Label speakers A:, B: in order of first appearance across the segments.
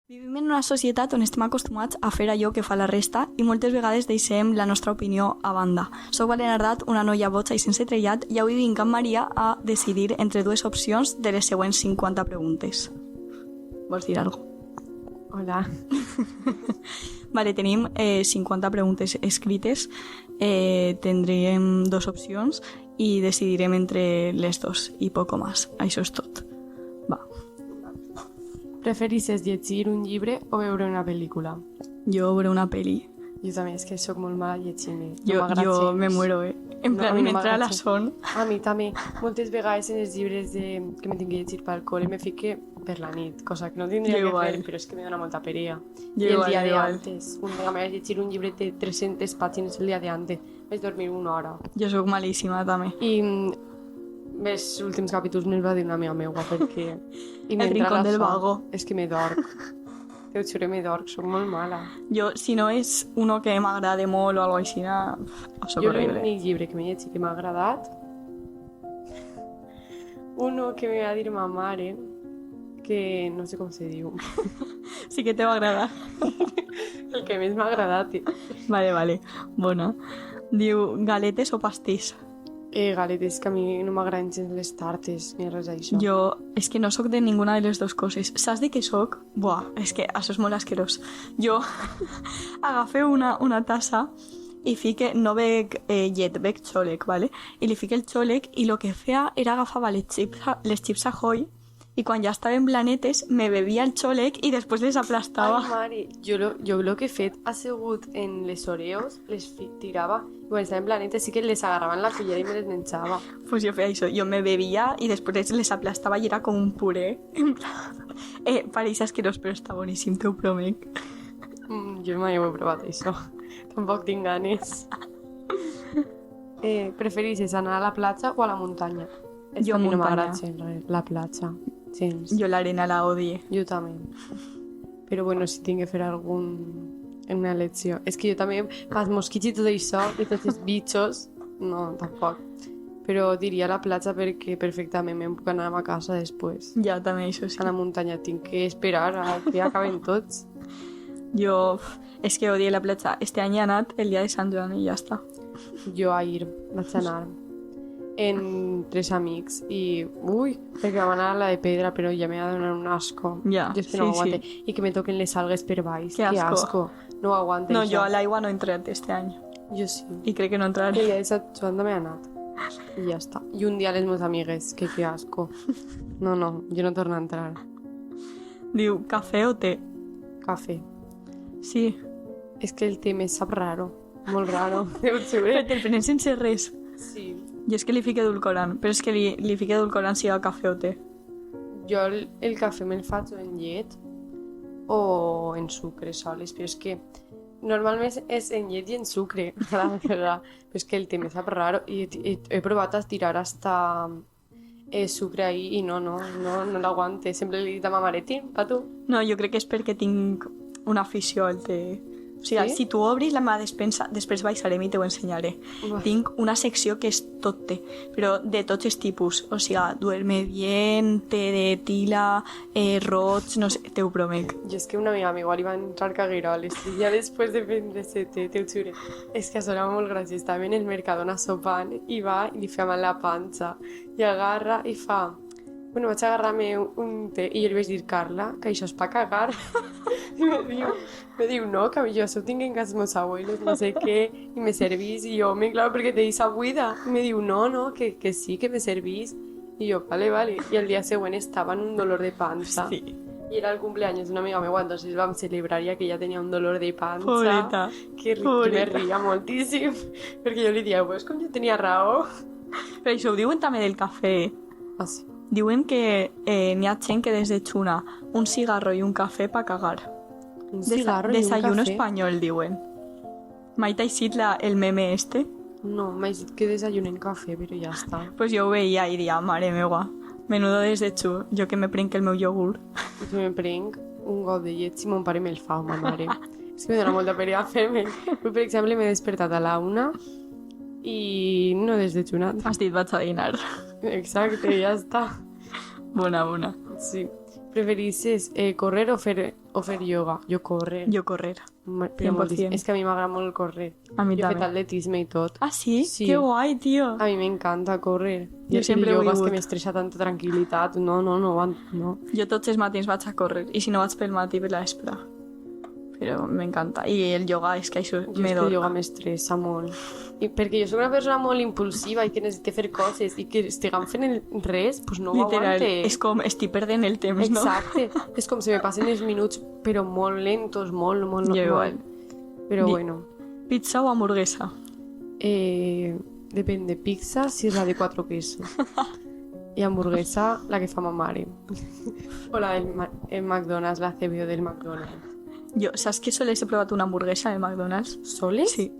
A: Vivim en una societat on estem acostumats a fer allò que fa la resta i moltes vegades deixem la nostra opinió a banda. Soc Valen Ardat, una noia boja i sense trellat, i avui vinc amb Maria a decidir entre dues opcions de les següents 50 preguntes. Vols dir alguna cosa?
B: Hola.
A: Vale, tenim 50 preguntes escrites, tindrem dues opcions i decidirem entre les dos i poco más. Això és tot. Va.
B: Preferisses llegir un llibre o veure una pel·lícula?
A: Jo veuré una peli.
B: Jo també, és que sóc molt mala llegint.
A: Jo me muero, En plan,
B: a mi no
A: m'entra la
B: m'agrada
A: son.
B: A mi també. Moltes vegades en els llibres que me tinc que llegir pel col·le me fique per la nit, cosa que no tindria
A: Jo
B: que
A: igual.
B: fer, però és que me dona molta perea.
A: Jo
B: I el
A: igual,
B: dia
A: jo
B: de
A: igual.
B: antes. Un dia m'he llegir un llibre de 300 pàgines el dia de antes. Vaig dormir una hora.
A: Jo sóc malíssima, també.
B: I els últims capítols me'ls va dir una amiga meua perquè... I m'entra
A: rincón
B: la
A: del
B: son.
A: vago.
B: És que me dorc. Te ho juro, me dorc, soc molt mala.
A: Jo, si no és uno que m'agrada molt o alguna cosa així, sóc
B: Jo
A: horrible.
B: l'únic llibre que m'he llegit que m'ha agradat, uno que me va dir ma mare, que no sé com se diu,
A: Sí que te va agradar.
B: el que més m'ha agradat,
A: Vale. Bona. Diu, galetes o pastís?
B: galetes, que a mi no m'agraden gens les tartes ni res d'això.
A: Jo, és que no sóc de ninguna de les dues coses. Saps de què sóc? Buah, és que això és molt asquerós. Jo agafé una tassa i fique, no bec llet, bec xòlec, ¿vale? I li fique el xòlec i el que feia era agafava les chips Ahoy i quan ja estaven blanetes me bevia el xòlec i després les aplastava.
B: Ai, mare, jo el que he fet ha sigut en les Oreos, les tirava, i quan estaven planetes sí que les agarrava en la cullera i me les menjava.
A: Pues jo feia això, jo me bevia i després les aplastava i era com un puré. En plan, pareix asquerós, però està boníssim, t'ho promet.
B: Jo mai ho he provat, això. Tampoc tinc ganes. Preferisses anar a la platja o a la muntanya?
A: Jo
B: a mi no
A: muntanya.
B: m'agrada gens la platja. Gens.
A: Jo l'arena la odie.
B: Jo també. Però bueno, si tinc que fer una elecció. És que jo també, els mosquits i tot això, i tots els bitxos, no, tampoc. Però diria la platja perquè perfectament me'n puc anar a casa després.
A: Ja, també, això sí.
B: A la muntanya tinc que esperar a que acaben tots.
A: Jo, és que odie la platja. Este any he anat el dia de Sant Joan i ja està.
B: Jo ahir vaig anar en 3 amics i, perquè vam anar a la de pedra, però ja m'ha donat un asco.
A: Ja,
B: Jo és que no
A: sí,
B: ho aguante.
A: sí.
B: I que me toquen les algues per baix.
A: Que asco.
B: No ho aguante.
A: No,
B: això.
A: jo a l'aigua no he entrat este any.
B: Jo sí.
A: I crec que no
B: El
A: entraré.
B: dia de Sant Joan també he anat. I ja està. I un dia les meves amigues, que asco. No, jo no torno a entrar.
A: Diu, cafè o té?
B: Cafè.
A: Sí.
B: És que el té me sap raro. Molt raro. Déu
A: Però te'l prenen sense res.
B: Sí.
A: Jo és que li fique edulcorant, però és que li fique edulcorant si hi ha cafè o té.
B: Jo el cafè me'l faig o en llet o en sucre soles, però és que normalment és en llet i en sucre, però és que el té me sap raro i he provat a tirar hasta sucre ahí i no l'aguante. Sempre li he dit a ma mare, pa tu.
A: No, jo crec que és perquè tinc una afició al té. O sigui,
B: Sí?
A: si tu obris la meva despensa, després baixarem i te ho ensenyaré.
B: Uf.
A: Tinc una secció que és tot té, però de tots els tipus. O sigui, duerme bien, té de tila, roig, no sé, te ho promet.
B: Jo és que una amiga meva li va entrar cagueroles i ja després de prendre-se té, te ho jure. És que sonava molt graciós. Estava en el Mercadona sopant i va i li fa mal la panxa i agarra i fa... Bueno, vaig agarrar-me un té i jo li vaig dir, Carla, que això és pa cagar. I me diu, no, que jo això ho tinc en casa meus abuelos, no sé què, i me servís. I jo, claro, perquè te deixa buida. I me diu, no, que sí, que me servís. I jo, vale. I el dia següent estava en un dolor de panxa.
A: Sí.
B: I era el cumpleaños d'una amiga meva, entonces vam celebrar ja que ella tenia un dolor de panxa.
A: Pobreta.
B: Que me ria moltíssim, perquè jo li dia, pues com jo tenia raó.
A: Però això ho diuen també del cafè.
B: Ah, sí.
A: Diuen que n'hi ha gent que desdejuna un cigarro i un cafè pa cagar.
B: Un cigarro i un
A: Desayuno
B: cafè?
A: espanyol, diuen. Mai t'ha eixit el meme este?
B: No, m'ha dit que desayunen cafè, però ja està.
A: Pues jo ho veia i diria, mare meua, menudo desdechu, jo que me prenc el meu iogurt.
B: Jo me prenc un got de llet si mon pare me'l fa, ma mare. És que me dona molta pena fer-me. Per exemple, m'he despertat a la 1 i no he desdejunat.
A: Has dit, vaig a dinar.
B: Exacte, ja està.
A: Bona.
B: Sí. Preferissis córrer o fer ioga? Jo córrer.
A: Jo correr.
B: Però
A: 100%.
B: és que a mi m'agrada molt córrer.
A: A mi
B: Jo he fet
A: també.
B: atletisme i tot.
A: Ah, sí?
B: Sí.
A: Que guai, tio.
B: A mi m'encanta córrer.
A: Jo sempre
B: el
A: ho he
B: ioga és que
A: volgut.
B: m'estressa tanta tranquil·litat. No.
A: Jo tots els matins vaig a córrer, i si no vaig pel matí, per la vespre. Però m'encanta. I el yoga és que això
B: Jo
A: me
B: és que el ioga
A: dorm.
B: m'estressa molt. I perquè jo soc una persona molt impulsiva i que necessita fer coses i que estiguem fent res, doncs no ho
A: Literal,
B: aguante.
A: és com estic perdent el temps, no?
B: Exacte. És com se me passen els minuts, però molt lentos, molt.
A: Jo igual.
B: Però
A: Di-
B: bueno.
A: Pizza o hamburguesa?
B: Depèn de pizza, si és la de 4 quesos. I hamburguesa, la que fa ma mare. O la del el McDonald's, la CBO del McDonald's.
A: Jo, saps que sols he provat una hamburguesa en el McDonald's?
B: Soles?
A: Sí.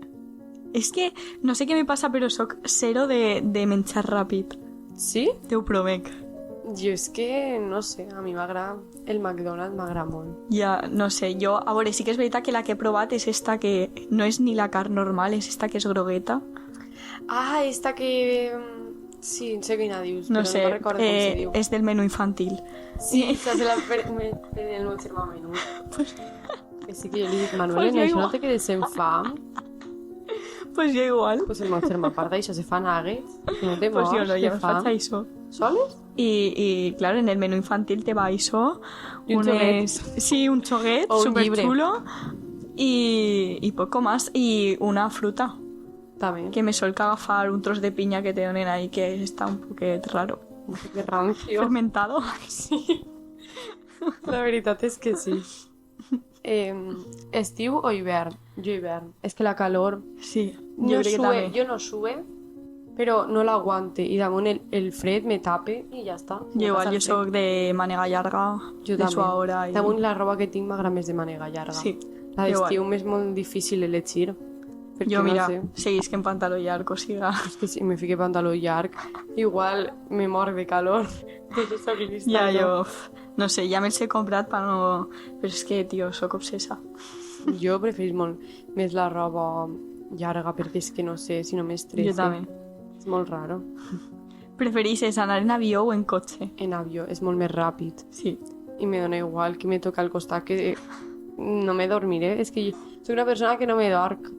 A: És que no sé què me passa, però sóc zero de menjar ràpid.
B: Sí?
A: Te ho promec.
B: Jo és que, no sé, a mi m'agrada... El McDonald's m'agrada molt.
A: Ja, no sé, jo... A veure, sí que és veritat que la que he provat és esta que no és ni la carn normal, és esta que és grogueta.
B: Ah, esta que... Sí, sé quina dius,
A: No
B: però
A: sé,
B: no recordo com se diu.
A: és del menú infantil.
B: Sí, això se la el meu germà menut. Que sí que jo li dic, Manuel,
A: Pues
B: en
A: jo
B: això no
A: igual.
B: te quedes en fam?
A: Pues jo igual.
B: Pues el meu germà, a part d'això, se fa nuggets. Que no te
A: Pues
B: mors,
A: jo no,
B: de
A: jo no
B: fam.
A: faig això.
B: Soles?
A: Y claro, en el menú infantil te va eso,
B: Y un choguet.
A: sí, un choguet
B: O un
A: súper
B: llibre.
A: chulo y poco más, y una fruta,
B: També.
A: que me solca agafar un tros de piña que te donen ahí que está un poquet raro.
B: Que rancio.
A: Fermentado.
B: La veritat és que sí. Estiu o hivern? Jo hivern. És que la calor...
A: Sí,
B: No
A: yo creo que
B: sue,
A: también.
B: jo no sue, però no l'aguante. I damunt el fred me tape i ja està.
A: Yo igual, yo
B: soy
A: soy de manega larga,
B: Jo
A: de
B: també.
A: su ahora. Y...
B: Damunt la roba que tinc m'agrada més de mànega llarga.
A: Sí,
B: La
A: igual.
B: d'estiu m'és molt difícil elegir. Perquè
A: Yo, mira,
B: no sé,
A: seguís que en pantalón largo siga.
B: és que si me fique pantaló llarg, igual me mor de calor. Entonces soc llista.
A: Ya,
B: no?
A: yo, no sé, ya me los he comprado para no... Pero es que, tío, soy obsesa.
B: Jo preferís molt més la roba llarga perquè és que no sé, si no m'estressa.
A: Yo también.
B: És molt raro.
A: ¿Preferís anar en avión o en coche?
B: En avió és molt més ràpid.
A: Sí.
B: I me dona igual que me toca al costat que no me dormiré. És que jo soc una persona que no me dorc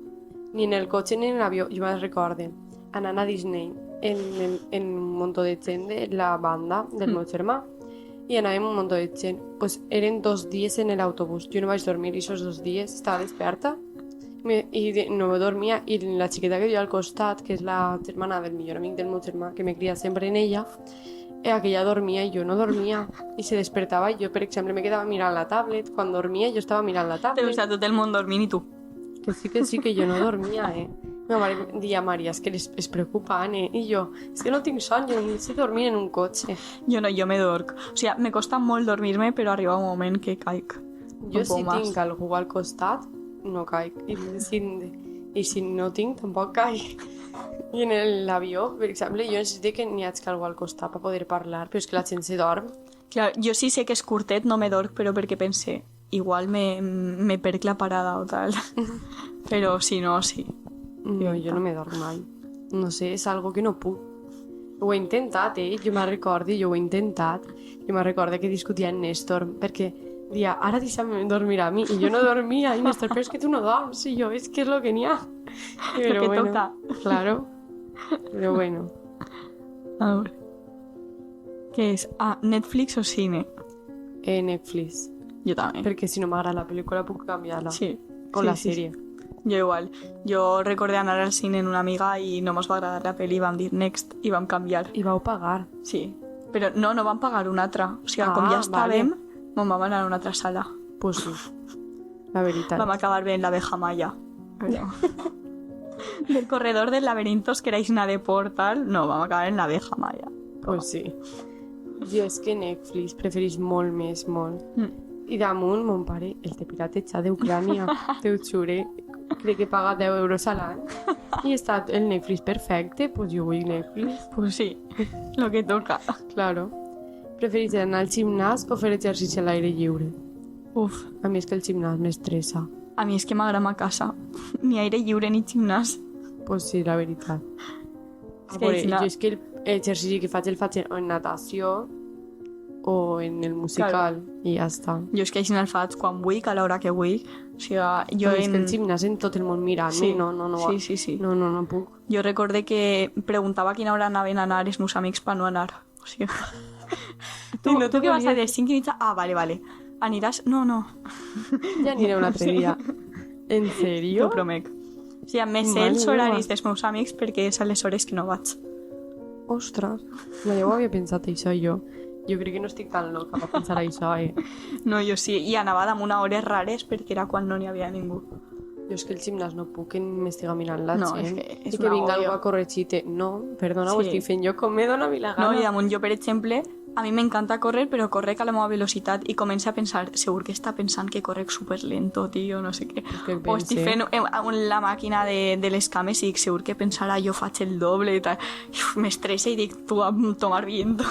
B: ni en el cotxe ni en l'avió. Jo me'n recorde anant a Disney en un munt de gent de la banda del meu germà i anàvem un munt de gent. Pues eren 2 dies en l'autobús. Jo no vaig dormir i aquests 2 dies estava desperta no dormia i la xiqueta que jo al costat, que és la germana del millor amic del meu germà, que me cria sempre en ella, aquella dormia i jo no dormia i se despertava i jo, per exemple, me quedava mirant la tablet. Quan dormia jo estava mirant la
A: Te
B: tablet.
A: gusta todo el mundo dormir y tú.
B: Que sí, que jo no dormia, Ma mare em deia, Maria, és que és preocupant, I jo, és que no tinc son, jo no sé dormir en un cotxe.
A: Yo no, yo me dorc. O sea, me costa molt dormirme, però arriba un moment que caic.
B: Jo
A: No
B: si
A: puc
B: tinc algú al costat, no caic. I si no tinc, tampoc caic. I en l'avió, per exemple, jo necessito que n'hi hagi algú al costat per poder parlar, però és que la gent se dorm.
A: Claro, yo sí sé que és curtet, no me dorc, però perquè pensé, igual me perc la parada o tal. Però si no, sí.
B: Jo no me dorm mai. No sé, és algo que no puc. Ho he intentat, Jo me'n recordo, jo ho he intentat. Jo me'n recordo que discutia amb Néstor, perquè dia, ara deixa'm dormir a mi, i jo no dormia, i Néstor, però és que tu no dorms, i jo, és que és lo que n'hi ha. Però
A: que toca.
B: Claro, però bueno.
A: A veure. Què és? Ah, Netflix o cine?
B: Netflix,
A: Jo també.
B: perquè si no m'agrada la pel·lícula puc canviar-la.
A: Sí.
B: O
A: sí,
B: la
A: sí,
B: sèrie.
A: Sí. Jo igual. Jo recordé anar al cine amb una amiga i no mos va agradar la pel·li i vam dir next i vam canviar.
B: I vau pagar.
A: Sí. Però no vam pagar una altra. O sigui, com ja estàvem, vam anar a una altra sala.
B: Pues sí, la veritat.
A: Vam acabar bé en l'abeja maya. Però... del corredor del laberintos que era Isna de Portal, no, vam acabar en l'abeja maya.
B: Pues sí. Jo és que Netflix preferís molt més, molt.
A: Mm.
B: I damunt, mon pare, el té piratejar d'Ucrània, te ho jure. Crec que paga 10 euros a l'any. I està el Netflix perfecte, pues jo vull Netflix.
A: Pues sí, lo que toca.
B: Claro. Preferís anar al gimnàs o fer exercici a l'aire lliure?
A: Uf,
B: A mi és que el gimnàs m'estressa.
A: a mi és que m'agrada a casa. Ni aire lliure ni gimnàs.
B: Pues sí, la veritat.
A: És
B: A
A: que
B: veure,
A: és la-
B: jo és que l'exercici que faig el faig en natació o en el musical i ja està.
A: Jo és que així el faig quan vull, a l'hora que vull. O sigui, jo
B: És que el gimnàs en tot el món mirant-me,
A: Sí.
B: no.
A: Sí.
B: No puc.
A: Jo recorde que preguntava a quina hora anaven a anar els meus amics per no anar. O sigui...
B: I no
A: tu
B: te
A: què vas a
B: volies-
A: dir? 5 i mitja? Ah, vale. Aniràs? No.
B: Ja aniré un altre dia. En sèrio?
A: Jo promec. O sigui, me sé
B: Mare
A: els
B: meva.
A: horaris dels meus amics perquè és a les hores que no vaig.
B: Ostres, mai ho havia pensat això jo. Jo crec que no estic tan loca per pensar això,
A: No, jo sí. I anava damunt a hores rares perquè era quan no n'hi havia ningú.
B: Jo és que el gimnàs no puc que m'estiga mirant la
A: No,
B: gent.
A: és que és
B: I que
A: una
B: vinga
A: odio.
B: algú a corregir-te. No, perdona, ho
A: Sí.
B: estic fent jo com me dóna a mi la
A: No,
B: gana.
A: i damunt jo, per exemple, a mi m'encanta córrer, però correc a la meva velocitat i començo a pensar, segur que està pensant que correc superlento, tio, no sé què.
B: que
A: O estic fent la màquina de les cames i dic, segur que pensarà jo faig el doble i tal. M'estressa i dic, tu a tomar viento.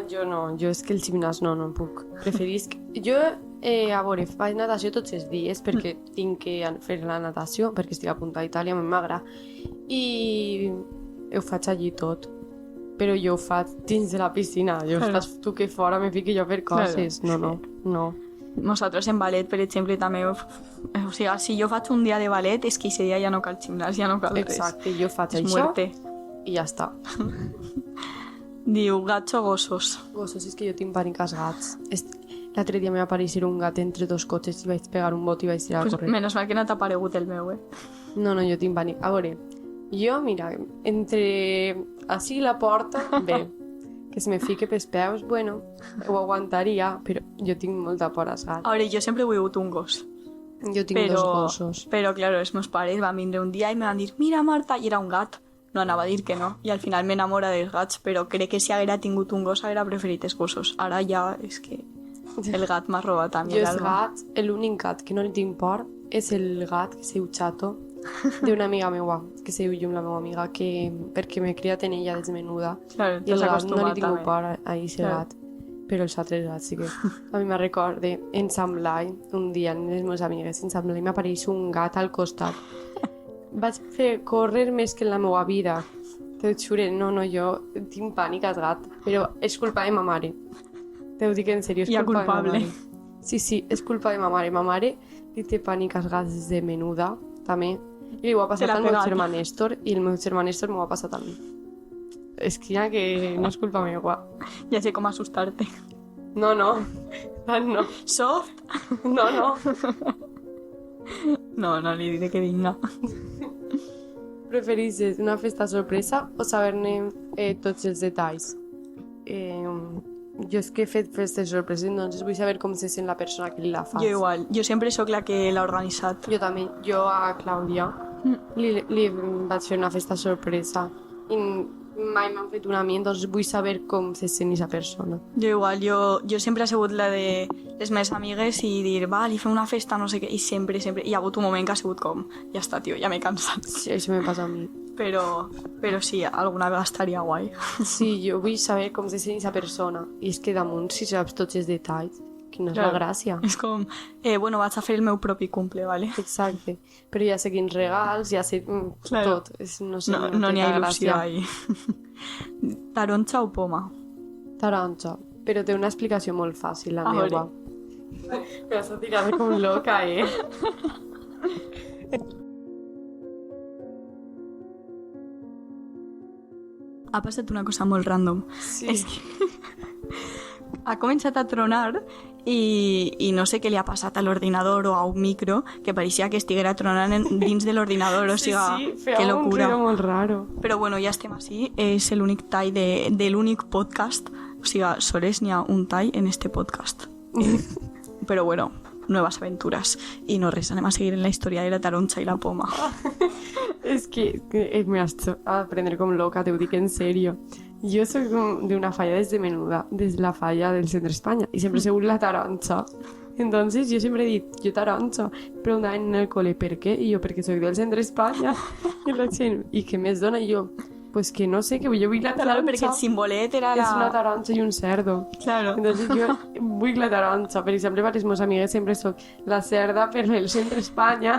B: Jo no, jo és que el gimnàs no puc. Preferisc... Jo, a veure, faig natació tots els dies perquè tinc que fer la natació, perquè estic a Punta d'Itàlia, a mi m'agrada. I ho faig allí tot. Però jo ho faig dins de la piscina. Jo
A: Claro.
B: estàs tu que fora me fiqui jo a fer coses. No.
A: Nosaltres en ballet, per exemple, també... O sigui, si jo faig un dia de ballet, és que aquest dia ja no cal gimnàs, ja no cal res.
B: Exacte, jo faig
A: És
B: això
A: muerte.
B: i ja està.
A: Diu, gats o gossos?
B: Gossos, és que jo tinc pànic als gats. L'altre dia me va aparèixer un gat entre dos cotxes i vaig pegar un bot i vaig tirar a
A: Pues,
B: córrer.
A: menys mal que no t'ha aparegut el meu,
B: No, jo tinc pànic. A veure, jo, mira, entre així la porta, bé, que se me fique pels peus, bueno, ho aguantaria, però jo tinc molta por als gats.
A: A veure, jo sempre he volgut un gos.
B: Jo tinc dos gossos.
A: Però, claro, els meus pares van vindre un dia i me van dir, mira, Marta, i era un gat. No anava a dir que no. I al final m'enamora dels gats, però crec que si haguera tingut un gos haguera preferit els gossos. Ara ja és que el gat m'ha robat a mi
B: Jo els
A: l'alma.
B: gats, l'únic gat que no li tinc por és el gat que se diu Chato, d'una amiga meua, que se diu Llum, la meva amiga, que, perquè m'he criat en ella des menuda.
A: Claro,
B: I el
A: t'has
B: gat no li
A: acostumat
B: tinc
A: també.
B: por a aquest
A: Claro.
B: gat. Però els altres gats sí que... A mi me recorde en Sant Blai, un dia, amb les meves amigues en Sant Blai, m'apareix un gat al costat. Vaig fer córrer més que en la meva vida. Te ho jure, no, jo tinc pànic als gats, però és culpa de ma mare. Te ho dic en sèrio, és
A: Ja
B: culpa
A: culpable.
B: de ma mare. Sí, és culpa de ma mare. Ma mare li té pànic als gats des de menuda, també. I li ho ha passat
A: Te l'ha
B: al meu
A: pegat.
B: germà Néstor, i el meu germà Néstor m'ho ha passat a mi. És que ja que no és culpa meva.
A: Ja sé com assustar-te.
B: No, no,
A: Soft?
B: no.
A: No li diré que vinga.
B: Prefereixes una festa sorpresa o saber-ne tots els detalls? Jo és que he fet festes sorpreses, doncs vull saber com se sent la persona que la fa.
A: Jo igual. Jo sempre sóc la que l'ha organitzat.
B: Jo també. Jo a Clàudia li vaig fer una festa sorpresa i mai m'han fet una a mi, doncs vull saber com se sent aquesta persona.
A: Jo igual. Jo sempre he sigut la de les meves amigues i dir, va, li fem una festa, no sé què. I sempre. Hi ha hagut un moment que ha sigut com, ja està, tio, ja m'he cansat.
B: Sí, això me passa a mi.
A: Però sí, alguna vegada estaria guai.
B: Sí, jo vull saber com se sent aquesta persona. I és que damunt, si saps tots els detalls, quina és la gràcia.
A: És com, bueno, vaig a fer el meu propi cumple, ¿vale?
B: Exacte. Però ja sé quins regals, ja sé
A: Claro.
B: tot. No sé,
A: No n'hi ha
B: té
A: il·lusió
B: gràcia.
A: ahí. Taronja o poma?
B: Taronja. Però té una explicació molt fàcil, la
A: A
B: meva.
A: veure.
B: Me vas a tirar com loca,
A: Ha passat una cosa molt random.
B: Sí.
A: És que ha començat a tronar i no sé què li ha passat a l'ordinador o a un micro que pareixia que estiguera tronant dins de l'ordinador, o sigui,
B: feia
A: que
B: un
A: locura.
B: ruido molt raro.
A: Però bueno, ja estem així, és l'únic tall de l'únic podcast, o sigui, sols n'hi ha un tall en este podcast. Però bueno, nuevas aventuras. I no res, anem a seguir en la història de la taronja i la poma.
B: És que me has a aprendre com loca, te ho dic en serio. Jo soc d'una falla des de menuda, des de la falla del centre Espanya, i sempre he sigut la taronja. Entonces yo siempre he dit, jo taronja. Preguntaven en el cole, ¿per què? I jo, perquè soc del centre Espanya. I la gent, i què més dona? I jo, pues que no sé, que jo vull la taronja.
A: Claro, perquè el simbolet era
B: És una taronja i un cerdo.
A: Claro.
B: Entonces jo vull la taronja. Per exemple, per les meves amigues sempre soc la cerda per el centre Espanya.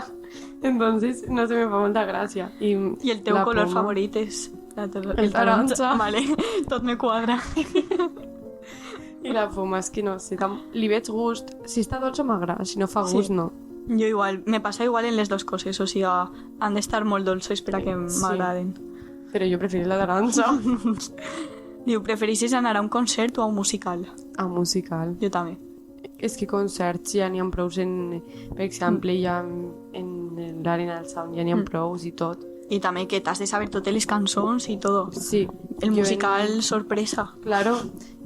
B: Entonces, no sé, me fa molta gràcia. I
A: el teu
B: la
A: color
B: poma.
A: favorit és...
B: El taronja.
A: Vale, tot me quadra.
B: I la poma és que no sé, li veig gust. Si està dolça m'agrada, si no fa gust no.
A: Jo igual, me passa igual en les dos coses, o sigui, han d'estar molt dolces per a que m'agraden.
B: Però jo prefereixo la taronja.
A: Diu, prefereixes anar a un concert o a un musical?
B: A un musical.
A: Jo també.
B: És que concerts ja n'hi ha prous per exemple, ja en l'Arena del Sound ja n'hi ha prous i tot.
A: I també que t'has de saber totes les cançons i tot.
B: Sí.
A: El musical sorpresa.
B: Claro,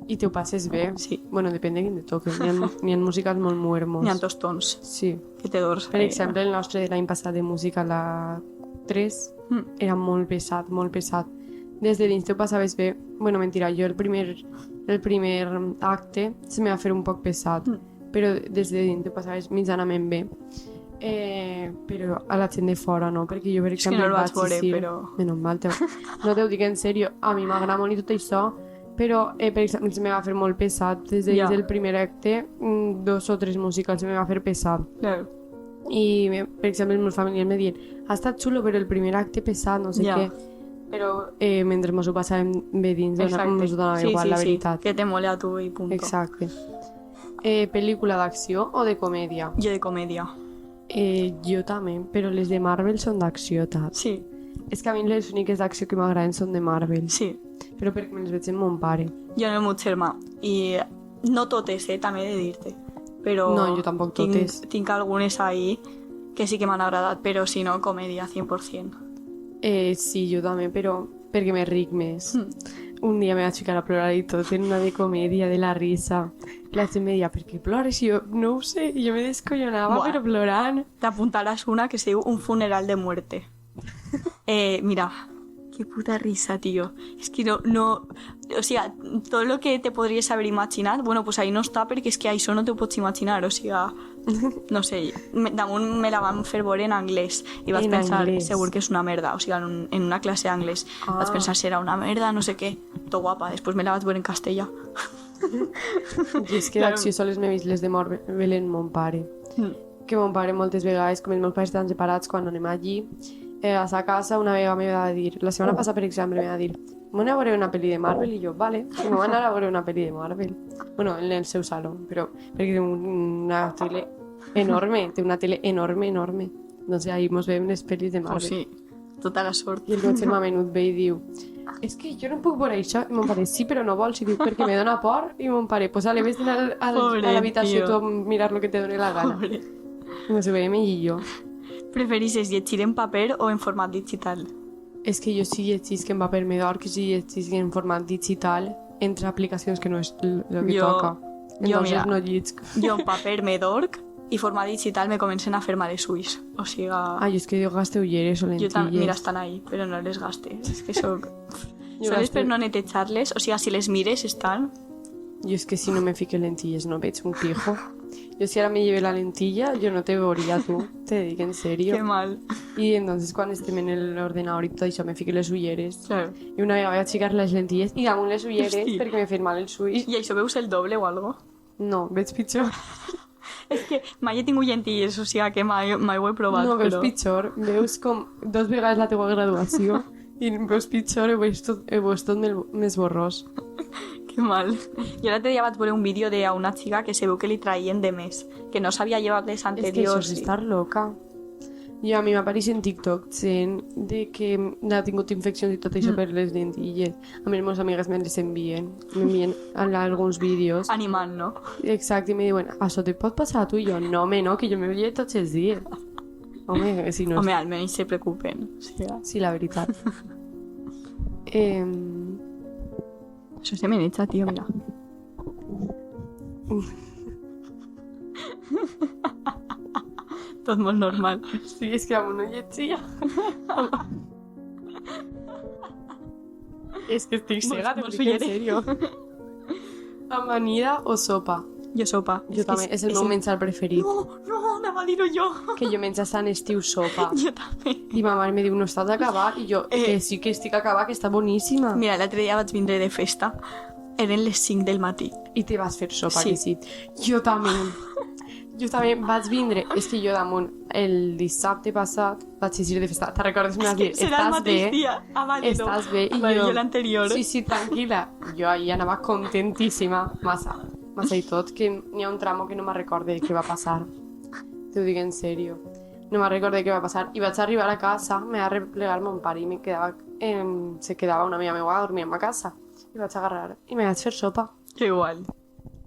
B: i te ho passes bé.
A: Sí.
B: Bueno, depèn de quin te toque. N'hi ha musicals molt muermos.
A: N'hi ha tostons.
B: Sí.
A: Que te dors.
B: Per exemple, el nostre de l'any passat de música, la 3, era molt pesat, molt pesat. Des de dins te ho passaves bé. Bueno, mentira, jo el primer acte se me va fer un poc pesat, però des de dins te ho passaves mitjanament bé. Però a la gent de fora no, perquè jo per exemple
A: no el vaig veure, però...
B: Menos mal, no t'ho dic en sèrio, a mi m'agrada molt i tot això, però per exemple se me va fer molt pesat des del primer acte, 2 o 3 musicals se me va fer pesat.
A: Claro.
B: I per exemple els meus familiars me diuen ha estat xulo però el primer acte pesat, no sé què, però mentre mos ho passàvem bé dins mos ho donava igual, la veritat.
A: Que te mole a tu i punto.
B: Exacte. Pel·lícula d'acció o de comèdia?
A: Jo de comèdia.
B: Jo també, però les de Marvel són d'acció, tal.
A: Sí.
B: És que a mi les úniques d'acció que m'agraden són de Marvel.
A: Sí.
B: Però perquè me les veig amb mon pare.
A: Jo no el meu germà. I no totes, també he de dir-te. Però
B: no, jo tampoc totes.
A: Tinc algunes ahí que sí que m'han agradat, però si no, comèdia 100%.
B: Sí, jo també, però perquè me ric més. Un dia me vaig ficar a plorar i tot en una de comèdia de la risa. La gent me deia, per què plores? I jo, no ho sé, jo me descollonava, però plorant.
A: T'apuntaràs una que se diu Un funeral de muerte. Mira, qué puta risa, tío. Es que no... O sea, todo lo que te podries haber imaginat, bueno, pues ahí no està, perquè és que això no t'ho pots imaginar, o sea... No sé, damunt me la van fer veure en anglès i vaig pensar, segur que és una merda, o sigui, en una classe d'anglès vaig pensar, serà una merda, no sé què, tot guapa, després me la vaig veure en castellà.
B: I és que d'acció sols m'he vist les de Marvel en mon pare, que mon pare moltes vegades, com els meus pares estan separats, quan anem allí a sa casa, una vegada me va dir, la setmana passada per exemple me va dir, m'ho a veure una pel·li de Marvel, i jo, vale, i m'ho anar a veure una pel·li de Marvel, bueno, en el seu saló, però perquè té una tele enorme, doncs ahí mos veiem les pel·lis de Marvel.
A: Oh, sí, tota la sort.
B: I el meu germà menut ve i diu, és que jo no puc veure això, i mon pare, sí, però no vols, i diu, perquè me dona por, i mon pare, pues ale, vés a l'habitació tu a mirar lo que te doni la gana.
A: Pobre.
B: I mos ho veiem ell i jo.
A: Preferixes llegir en paper o en format digital?
B: És que jo si llegís en paper m'ador que si llegís en format digital entre aplicacions que no és el que toca. Entonces no llisc.
A: Jo en paper me dorc i format digital me comencen a fer males ulls. O sigui...
B: Ai, és que jo gaste ulleres o lentilles.
A: Mira, estan ahí, però no les gaste. És que soc... Soles per no netejar-les, o sigui, si les mires estan...
B: Jo és que si no me fique lentilles no veig un pijo. Jo si ara me lleve la lentilla, yo no te veuria tu, te dic en serio.
A: Qué mal.
B: I entonces quan estem en l'ordenador i tot això me fique les ulleres.
A: Claro.
B: I una vegada vaig ficar les lentilles i damunt les ulleres perquè me feien mal els ulls.
A: I això veus el doble o algo?
B: No, veig pitjor.
A: És que mai he tingut llentilles, o sigui que mai ho he provat.
B: No, veus pitjor. Veus com 2 vegades la teua graduació i veus pitjor i veus tot més borrós.
A: Qué mal. Jo l'altre dia vaig veure un vídeo d'una xica que se veu que li traien de més, que no sabia llevar les anteriors.
B: És que això és estar loca. Jo a mi m'apareix en TikTok gent de que ha tingut infeccions i tot això per les lentilles. A mi les meves amigues me les envien. M'envien alguns vídeos.
A: Animant, no?
B: Exacte, i me diuen, això te pot passar a tu? I jo, no, home, no, que jo me veia tots els dies. Home, si no...
A: Home, almenys se preocupen.
B: Sí, la veritat.
A: Això se m'eneja, tio, mira. Tot molt normal.
B: Sí, és que amb una lletgia. És que estic cega, t'ho dic en serio. Amanida o sopa?
A: Jo sopa.
B: Jo també, és el meu menjar preferit.
A: No, anava a dir-ho jo.
B: Que jo menjo sant estiu sopa.
A: Jo també.
B: I ma mare me diu, no estàs acabat? I jo, que sí que estic acabat, que està boníssima.
A: Mira, l'altre dia vaig vindre de festa. Eren les 5 del matí.
B: I te vas fer sopa,
A: sí.
B: Que sí. Jo també. Jo també vaig vindre. És que jo damunt el dissabte passat vaig eixir de festa. Te recordes?
A: És que serà el mateix dia. Ah, vale,
B: estàs bé?
A: I jo l'anterior.
B: Sí, tranquil·la. Jo ahir anava contentíssima. Massa. Massa i tot, que n'hi ha un tramo que no me'n recorde què va passar. T'ho dic en sèrio. No me'n recorde què va passar. I vaig arribar a casa, me va replegar mon pare i se quedava una amiga meva a dormir a ma casa. I vaig agarrar i me vaig fer sopa.
A: Que igual.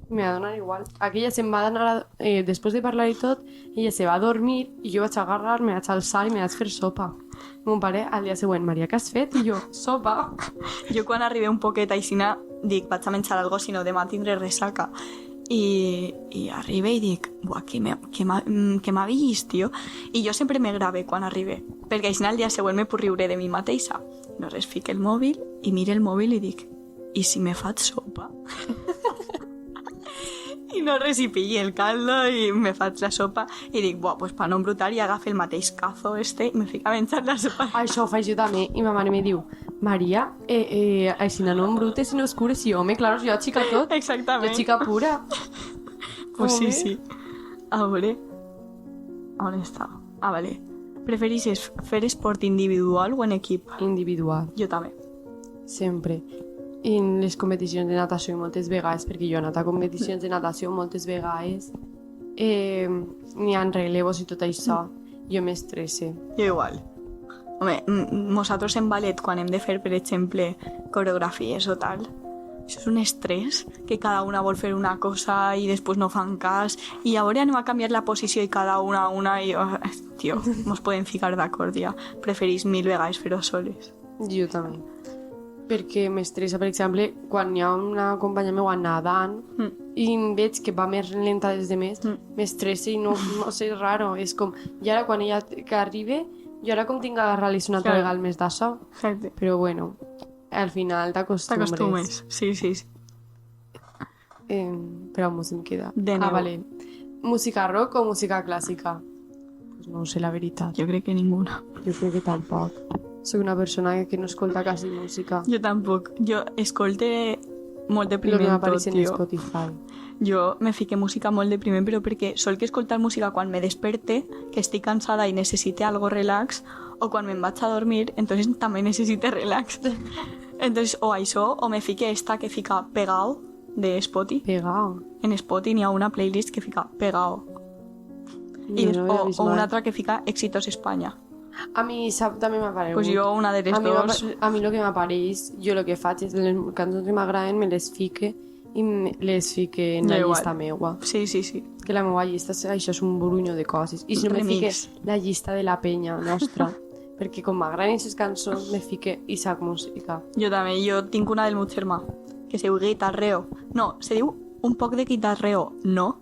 B: Me va donar igual. Aquella se'n va anar, després de parlar i tot, ella se va dormir i jo vaig agarrar, me vaig alçar i me vaig fer sopa. Mon pare al dia següent, Maria, què has fet? I jo, sopa.
A: Jo quan arribé un poquet aixina dic, vaig a menjar algo, si no demà tindré ressaca. I arribé i dic, buah, que m'ha vist, tio. I jo sempre me grave quan arribé, perquè així el dia següent me puc riure de mi mateixa. No res, fique el mòbil i mire el mòbil i dic, i si me faig sopa? I no res, i pilli el caldo i me faig la sopa i dic, buah, pues pa no embrutar i agafe el mateix cazo i me fica a menjar la sopa.
B: Això ho faig jo també. I ma mare me diu, Maria, així no embrutes i no escures. I home, claro, jo xica tot.
A: Exactament.
B: Jo xica pura.
A: Pues sí, sí. A veure, on està? Ah, vale. Preferixes fer esport individual o en equip?
B: Individual,
A: Jo també.
B: sempre. I en les competicions de natació moltes vegades, perquè jo he anat a competicions de natació moltes vegades, n'hi ha relevos i tot això, jo m'estresse.
A: Jo igual. Home, nosaltres en ballet, quan hem de fer, per exemple, coreografies o tal, això és un estrès, que cada una vol fer una cosa i després no fan cas, i ara anem a canviar la posició i cada una i... Oh, tio, mos podem ficar d'acord ja. Preferís 1000 vegades fer-ho soles.
B: Jo també. Perquè m'estressa, per exemple, quan hi ha una companya meva nadant i veig que va més lenta des de més, m'estressa i no sé, és raro. És com, i ara quan ella que arriba, jo ara com tinc que agarrar-li una altra vegada el més d'això.
A: Exacte.
B: Però bueno, al final t'acostumes.
A: Sí.
B: Però on em queda?
A: De nou.
B: Vale. Música rock o música clàssica? Pues no ho sé, la veritat.
A: Jo crec que ninguna.
B: Jo crec que tampoc. Soc una persona que no escolta quasi música.
A: Jo tampoc. Jo escolte molt
B: Lo que
A: depriment
B: m'apareix
A: tot,
B: en
A: tio.
B: Spotify.
A: Jo me fique música molt depriment, però perquè sol que escoltar música quan me desperte, que estic cansada i necessite algo relax, o quan me'n vaig a dormir, entonces també necessite relax. Entonces, o això, o me fique esta que fica Pegao, de Spotify.
B: Pegao.
A: En Spotify n'hi ha una playlist que fica Pegao.
B: Jo no ho he vist
A: O
B: mai.
A: una altra que fica Éxitos España.
B: A mi també m'apareix.
A: Pues jo una de les dos.
B: A mi el que m'apareix, jo el que faig és les cançons que m'agraden, me les fique i les fique en
A: Jo
B: la
A: igual.
B: llista meua.
A: Sí.
B: Que la meva llista, això és un burunyo de coses. I si no me fique
A: Remix.
B: la llista de la penya nostra, perquè com m'agraden aquestes cançons, me fique Isaac Música.
A: Jo també. Jo tinc una del meu germà, que se diu Guitarreo. No, se diu un poc de guitarreo. No.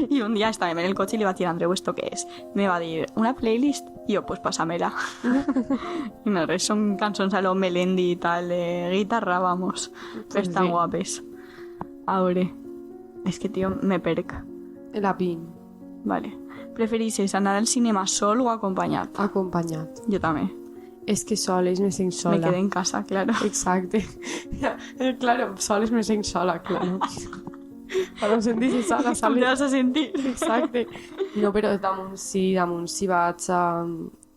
A: I un dia estàvem en el cotxe i li vaig dir a Andreu, ¿esto qué es? Me va dir, una playlist? I jo, pues pásamela. I no res, són cançons a lo Melendi i tal, de guitarra, vamos. Però
B: Pues
A: estan
B: sí.
A: guapes. A veure, és que, tio, me perc.
B: La PIN,
A: Vale. Preferixes anar al cinema sol o acompanyat?
B: acompanyat.
A: Jo també.
B: És que soles me sent sola.
A: Me quedé en casa, claro.
B: Exacte. Claro, soles me sent sola, claro. Para no sentir-se sola,
A: Com te vas a sentir?
B: Exacte. No, però damunt si vaig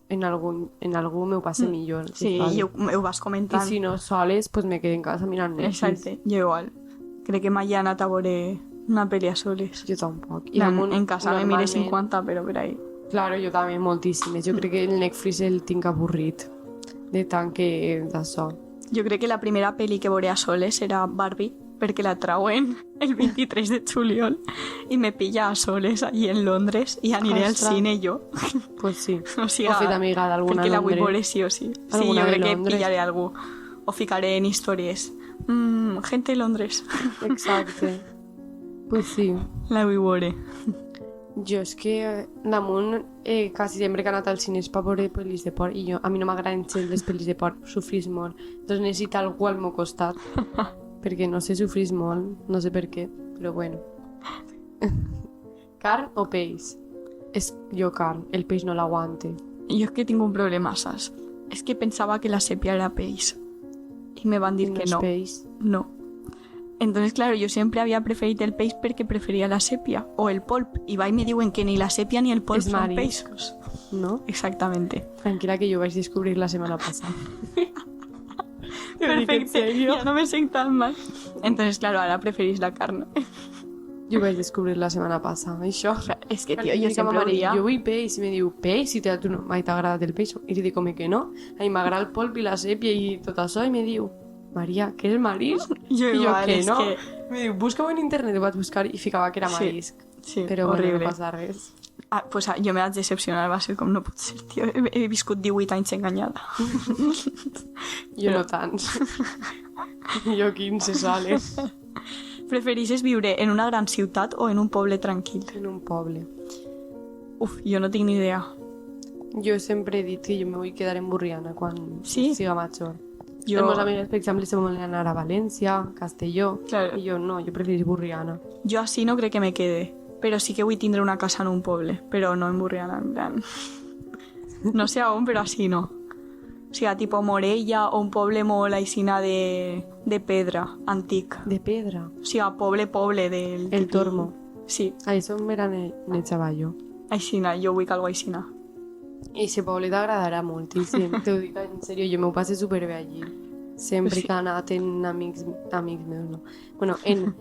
B: en algú m'ho passe millor.
A: Sí,
B: vale.
A: ho vas
B: I
A: comentant.
B: si no soles, pues me quedé en casa mirant Netflix.
A: Exacte, jo igual. Crec que m'hi ha anat a veure una pel·li a soles.
B: Jo tampoc.
A: En casa me mire
B: normalment-
A: 50, però per ahí.
B: Claro, jo també, moltíssimes. Jo crec que el Netflix el tinc avorrit de tant que d'això.
A: Jo crec que la primera pel·li que veuré a soles serà Barbie, perquè la trauen el 23 de juliol i me pilla a soles allí en Londres i aniré
B: Ostres.
A: al cine jo.
B: Pues sí.
A: O sigui,
B: O fet amiga d'alguna
A: perquè la vull
B: Londres.
A: veure sí o sí. Sí,
B: Alguna
A: jo
B: de
A: crec que
B: Londres.
A: pillaré algú. O ficaré en històries. Gente de Londres.
B: Exacte. Pues sí.
A: La vull veure.
B: Jo és que damunt quasi sempre que he anat al cine és per veure pel·lis de por i a mi no m'agraden gens les pel·lis de por, sofrís molt. Doncs necessito algú al meu costat perquè no sé, sofrís molt, no sé per què, però bueno. Carn o peix? És jo carn, el peix no l'aguante.
A: Jo és que tinc un problema, saps? És que pensava que la sèpia era peix. I me van dir
B: No
A: que
B: és
A: no.
B: peix.
A: No. Entonces, claro, yo siempre había preferido el peix perquè preferia la sepia o el polp. Y va y me diuen que ni la sepia ni el polp
B: És
A: son
B: marisc.
A: peixos.
B: No?
A: Exactamente.
B: Tranquil·la que jo ho vaig descobrir la setmana passada.
A: Perfecto, ya no me siento tan mal. Entonces, claro, ahora preferís la carne.
B: Jo vaig descobrir la setmana passada, això.
A: És que, tio,
B: Perquè
A: jo
B: dic a
A: sempre
B: ma mare,
A: odia...
B: jo vull peix, i me diu, peix? I tu no mai t'ha agradat el peix? I li dic, com que no? A mi m'agrada el polp i la sèpia i tot això, i me diu, Maria, què és marisc?
A: Jo
B: I jo,
A: igual,
B: què,
A: és
B: no?
A: que...
B: Me diu, busca-ho en internet, ho vaig buscar i ficava que era
A: Sí,
B: marisc.
A: sí,
B: Però bueno,
A: horrible.
B: no passa res.
A: Ah, pues jo me vaig decepcionar, va ser com no pot ser, tio. He viscut 18 anys enganyada.
B: Jo no tants. Jo 15 soles.
A: Prefereixes viure en una gran ciutat o en un poble tranquil?
B: En un poble.
A: Uf, jo no tinc ni idea.
B: Jo sempre he dit que jo me vull quedar en Burriana quan
A: Sí?
B: siga major.
A: Jo...
B: Els meus amics, per exemple, se volen anar a València, Castelló,
A: Claro.
B: i jo no, jo preferís Burriana.
A: Jo així no crec que me quede, però sí que vull tindre una casa en un poble, però no en Burriana, en plan... No sé a on, però així no. O sigui, tipo Morella o un poble molt aixina de pedra, antic.
B: De pedra.
A: O sigui, poble del...
B: El Tormo.
A: Sí,
B: A això m'era netjava jo.
A: aixina, jo vull que algo aixina.
B: I aquest poble t'agradarà moltíssim. T'ho dic en sèrio, jo m'ho passo superbé allí. Sempre
A: Sí.
B: que he anat en amics meus, no. Bueno, en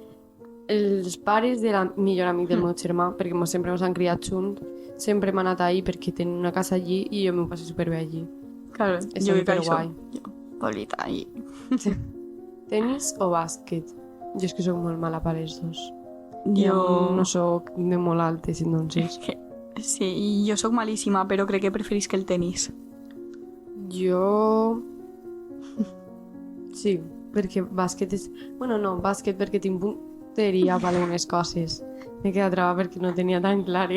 B: els pares de la millor amic del meu germà, perquè sempre ens han criat junts, sempre hem anat ahí perquè tenen una casa allí i jo m'ho passo superbé allí.
A: Claro,
B: És
A: jo vull que això.
B: superguai.
A: Jo, poblita, i...
B: Tenis o bàsquet? Jo és que sóc molt mala per les dos.
A: Jo...
B: No sóc de molt altes, entonces.
A: Sí, i jo sóc malíssima, però crec que preferís que el tenis.
B: Jo... Sí, perquè bàsquet és... Bueno, no, bàsquet perquè tinc punteria per algunes coses. M'he quedat trava perquè no tenia tan clar.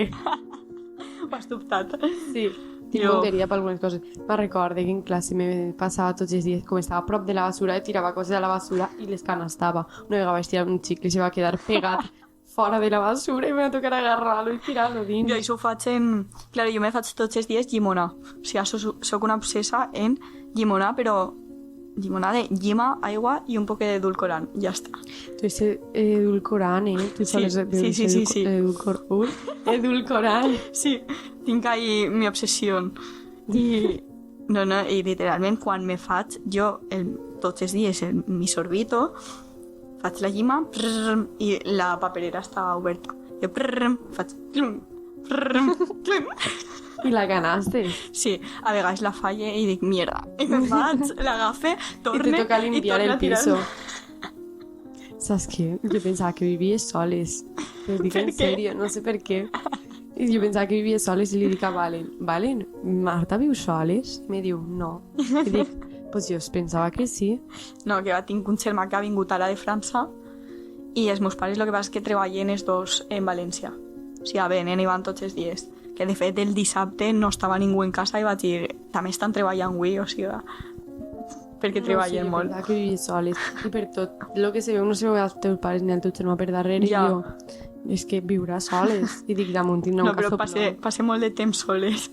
A: Ho has dubtat.
B: Sí, tinc
A: Jo-
B: punteria per algunes coses. Me'n recorde que en classe me passava tots els dies, com estava a prop de la basura, tirava coses a la basura i les canastava. Una vegada vaig tirar un xicle i se va quedar pegat fora de la basura i me va tocar agarrar-lo i tirar-lo dins.
A: Jo això ho faig en... Claro, jo me faig tots els dies llimona. O sigui, soc una obsessa en llimona, però llimona de llima, aigua i un poc d'edulcorant. Ja està.
B: Tu ets edulcorant, Tu
A: Sí,
B: sols
A: sí.
B: Edulcorant.
A: Sí, tinc ahí mi obsessió. I... No, i literalment quan me faig, jo tots els dies mi sorbito, faig la llima i la paperera està oberta. Jo faig...
B: I la ganaste.
A: Sí, a vegades la falle i dic, mierda. I me faig, l'agafe,
B: I
A: torne...
B: te toca limpiar
A: torne
B: el
A: a tirar.
B: piso. Saps què? Jo pensava que vivies soles. Ho dic
A: Per
B: en
A: què?
B: sèrio, no sé per què. I jo pensava que vivies soles i li dic a Valen, Marta viu soles? I me diu, no. I dic, pues jo pensava que sí.
A: No, que tinc un germà que ha vingut ara de França i els meus pares el que passa és que treballen els dos en València. O sigui, venen i van tots els dies. Que de fet el dissabte no estava ningú en casa i vaig dir, també estan treballant avui, o sigui, perquè treballen
B: no, sí,
A: molt.
B: pensava que vivies soles. I per tot, el que se veu no se veu als teus pares ni al teu germà per darrere.
A: Ja.
B: I jo, és que viurà soles. I dic, damunt tindrà
A: No,
B: un
A: però
B: casopló.
A: passe molt de temps soles.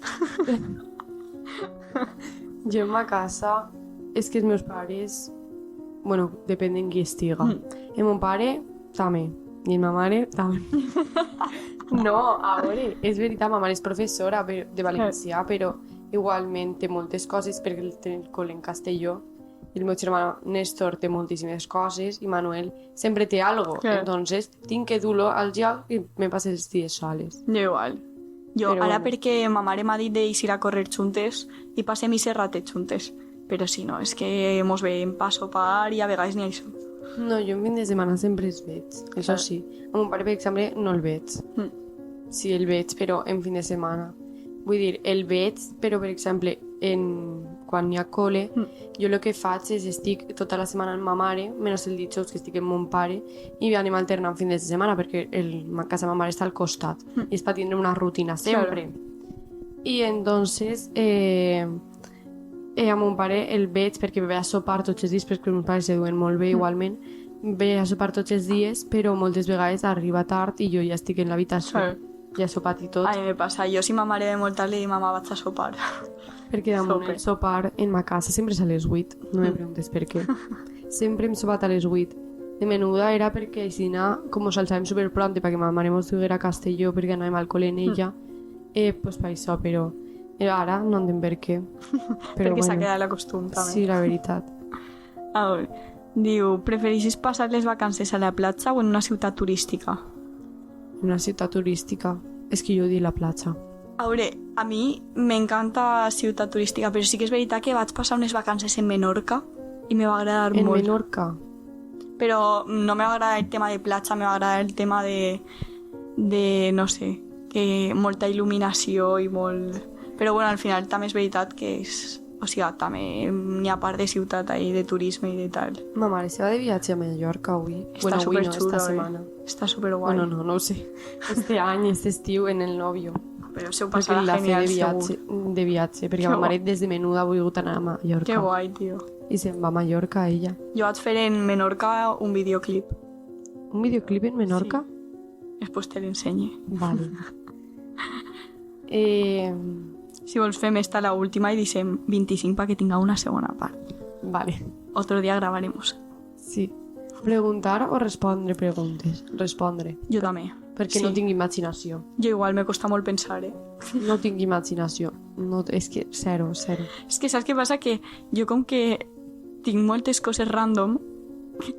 B: Jo en ma casa, és que els meus pares, bueno, depèn de qui estiga. El meu pare, també. I ma mare, també. No, a veure, és veritat, ma mare és professora de valencià, però igualment té moltes coses perquè té el col·le en Castelló. I el meu germà Néstor té moltíssimes coses i Manuel sempre té algo.
A: Clar.
B: Entonces, tinc que dur-lo al lloc i me passo els dies soles.
A: Jo igual. Jo,
B: Però
A: ara
B: bueno.
A: perquè ma mare m'ha dit d'eixir a córrer juntes i passem i rates juntes. Però si no, és que mos veiem pa sopar i a vegades ni això.
B: No, jo en fin de setmana sempre els veig, això
A: Clar.
B: sí. A mon pare, per exemple, no el veig. Sí, el veig, però en fin de setmana. Vull dir, el veig, però, per exemple, quan hi ha col·le, jo el que faig és estic tota la setmana amb ma mare, menys el dijous que estic amb mon pare, i anem alternant fin de setmana, perquè la casa de ma mare està al costat, i és per tindre una rutina sempre. I entonces, a mon pare el veig perquè ve a sopar tots els dies, perquè els meus pares se duen molt bé igualment, ve a sopar tots els dies, però moltes vegades arriba tard i jo ja estic en l'habitació.
A: Clar.
B: Ja he sopat i tot.
A: A mi me passa. Jo si ma mare ve molt tard li dic, mama, vaig a sopar.
B: Perquè damunt
A: Sope.
B: el sopar en ma casa sempre és a les 8. No me preguntes per què. Sempre hem sopat a les 8. De menuda era perquè així, com ens alçàvem superpronte perquè ma mare mos duguera a Castelló perquè anàvem al col·le en ella, pues per això, però ara no entenc per què. Però
A: perquè s'ha quedat la costum, també.
B: Sí, la veritat.
A: A veure, diu, prefereixes passar les vacances a la platja o en una ciutat turística?
B: Una ciutat turística. És que jo odio la platja.
A: A veure, a mi m'encanta ciutat turística, però sí que és veritat que vaig passar unes vacances en Menorca i me va agradar
B: En
A: molt.
B: Menorca.
A: Però no me va agradar el tema de platja, me va agradar el tema de no sé, que molta il·luminació i molt... Però bueno, al final també és veritat que és... O sigui, també n'hi ha part de ciutat ahí, de turisme i de tal.
B: Ma mare se va de viatge a Mallorca avui.
A: Està
B: Avui no,
A: superxulo,
B: esta setmana.
A: Està superguai.
B: Bueno, no ho sé. Este any, este estiu, en el novio.
A: Però se ho
B: Perquè
A: passarà
B: l'ha fet
A: genial,
B: de viatge, perquè
A: Que
B: ma mare des de menuda ha volgut anar a Mallorca.
A: Que guai, tio.
B: I se'n va a Mallorca, ella.
A: Jo vaig fer en Menorca un videoclip.
B: Un videoclip en Menorca?
A: Després te l'ensenye.
B: Vale.
A: Si vols fem esta la última i deixem 25 perquè tinga una segona part.
B: Vale.
A: Otro día grabaremos.
B: Sí. Preguntar o respondre preguntes? Respondre.
A: Jo també.
B: Perquè no tinc imaginació.
A: Jo igual, me costa molt pensar,
B: No tinc imaginació. No, és que zero.
A: És que saps què passa? Que jo com que tinc moltes coses random,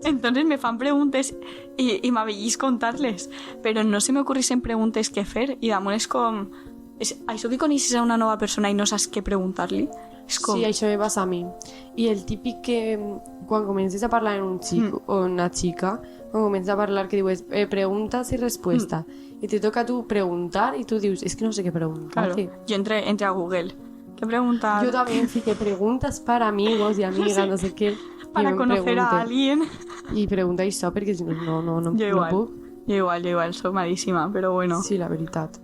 A: entonces me fan preguntes i m'avellís contar-les, però no se m'ocorreixen preguntes que fer i damunt és com... això que coneixes a una nova persona i no saps què preguntar-li, és com...
B: Sí, això me passa a mi. I el típic que quan comences a parlar amb un xic o una xica, quan comences a parlar que dius preguntes i respuestas, i te toca a tu preguntar i tu dius, és que no sé què preguntar.
A: Claro. Jo entre a Google. ¿Qué preguntar?
B: Yo también fiqué preguntas para amigos y amigas, no sé qué.
A: Para conocer a alguien.
B: Y pregunta això perquè si no
A: Jo
B: no puc.
A: igual, soc malíssima, però bueno.
B: Sí, la veritat.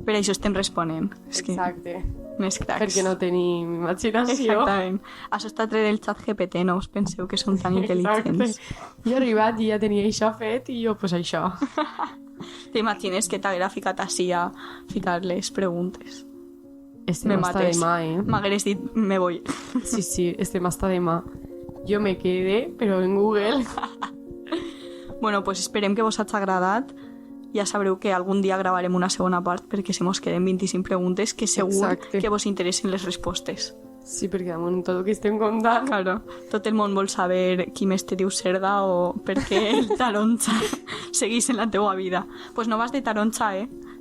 A: Per això estem responent. És que
B: Exacte.
A: més cracs.
B: Perquè no tenim imaginació.
A: Exactament. Això està tret del xat GPT, no us penseu que són tan intel·ligents.
B: Jo he arribat i ja tenia això fet i jo, pues això.
A: T'imagines que t'haguera ficat així a ficar les preguntes?
B: Estem hasta demà,
A: M'hagueres dit, me voy.
B: Sí, estem hasta demà. Jo me quedé, però en Google.
A: Bueno, pues esperem que vos hagi agradat. Ja sabreu que algun dia gravarem una segona part perquè se mos queden 25 preguntes que segur
B: Exacte.
A: que vos interessen les respostes.
B: Sí, perquè damunt tot el que estem contant...
A: Claro, tot el món vol saber qui més te diu Cerda o per què el taronja seguís en la teua vida. Pues no vas de taronja,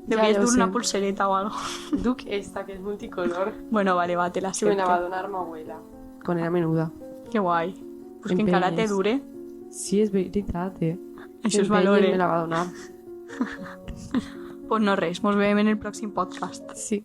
A: Devries
B: ja ho
A: dur una
B: sé.
A: pulsereta o algo.
B: Duc esta, que és multicolor,
A: Bueno, vale, va, te la
B: que me la va
A: acepto.
B: donar ma abuela quan era menuda.
A: Que guai. Pues que
B: En
A: encara te
B: penyes.
A: dure.
B: Sí, és veritat,
A: Això és
B: En
A: valor,
B: penyes me la va donar.
A: Pues no res, mos veiem en el pròxim podcast.
B: Sí.